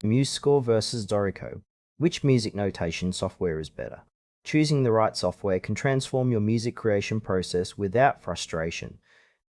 MuseScore versus Dorico. Which music notation software is better? Choosing the right software can transform your music creation process without frustration.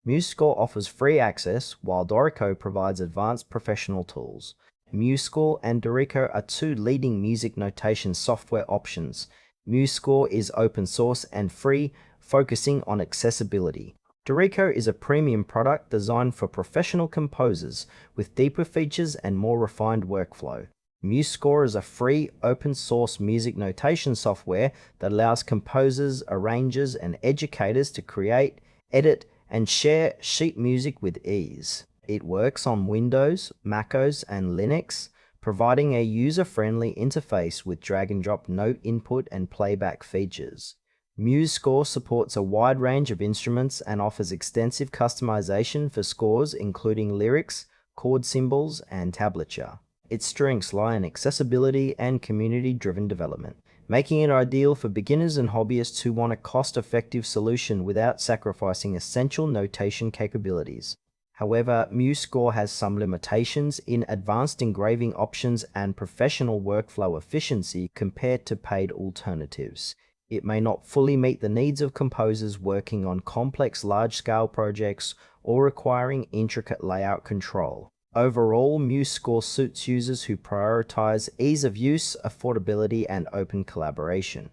MuseScore offers free access, while Dorico provides advanced professional tools. MuseScore and Dorico are two leading music notation software options. MuseScore is open source and free, focusing on accessibility. Dorico is a premium product designed for professional composers with deeper features and more refined workflow. MuseScore is a free, open-source music notation software that allows composers, arrangers, and educators to create, edit, and share sheet music with ease. It works on Windows, macOS, and Linux, providing a user-friendly interface with drag-and-drop note input and playback features. MuseScore supports a wide range of instruments and offers extensive customization for scores including lyrics, chord symbols, and tablature. Its strengths lie in accessibility and community-driven development, making it ideal for beginners and hobbyists who want a cost-effective solution without sacrificing essential notation capabilities. However, MuseScore has some limitations in advanced engraving options and professional workflow efficiency compared to paid alternatives. It may not fully meet the needs of composers working on complex large-scale projects or requiring intricate layout control. Overall, MuseScore suits users who prioritize ease of use, affordability, and open collaboration.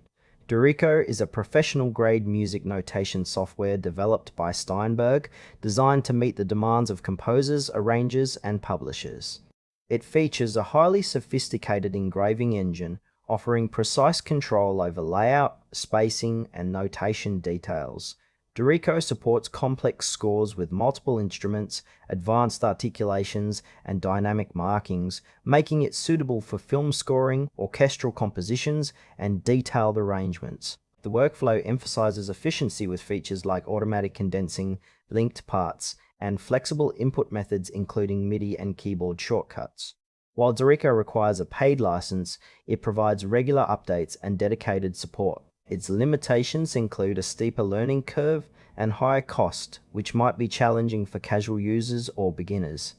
Dorico is a professional-grade music notation software developed by Steinberg, designed to meet the demands of composers, arrangers, and publishers. It features a highly sophisticated engraving engine, offering precise control over layout, spacing, and notation details. Dorico supports complex scores with multiple instruments, advanced articulations, and dynamic markings, making it suitable for film scoring, orchestral compositions, and detailed arrangements. The workflow emphasizes efficiency with features like automatic condensing, linked parts, and flexible input methods including MIDI and keyboard shortcuts. While Dorico requires a paid license, it provides regular updates and dedicated support. Its limitations include a steeper learning curve and higher cost, which might be challenging for casual users or beginners.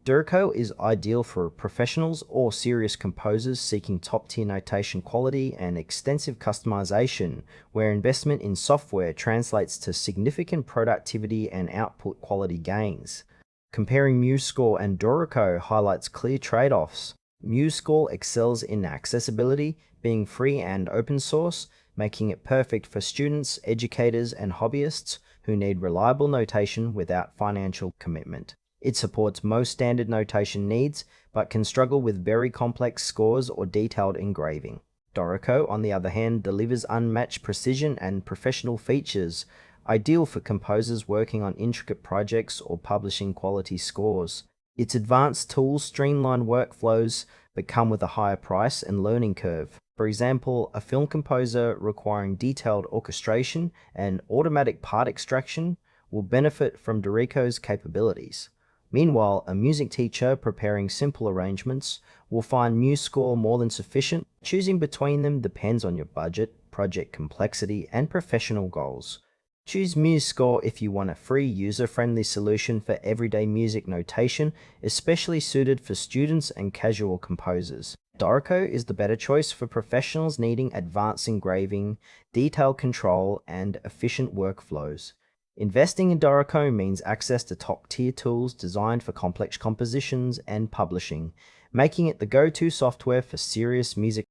Dorico is ideal for professionals or serious composers seeking top-tier notation quality and extensive customization, where investment in software translates to significant productivity and output quality gains. Comparing MuseScore and Dorico highlights clear trade-offs. MuseScore excels in accessibility, being free and open source, making it perfect for students, educators, and hobbyists who need reliable notation without financial commitment. It supports most standard notation needs, but can struggle with very complex scores or detailed engraving. Dorico, on the other hand, delivers unmatched precision and professional features, ideal for composers working on intricate projects or publishing quality scores. Its advanced tools streamline workflows but come with a higher price and learning curve. For example, a film composer requiring detailed orchestration and automatic part extraction will benefit from Dorico's capabilities. Meanwhile, a music teacher preparing simple arrangements will find MuseScore more than sufficient. Choosing between them depends on your budget, project complexity, and professional goals. Choose MuseScore if you want a free, user-friendly solution for everyday music notation, especially suited for students and casual composers. Dorico is the better choice for professionals needing advanced engraving, detailed control, and efficient workflows. Investing in Dorico means access to top-tier tools designed for complex compositions and publishing, making it the go-to software for serious music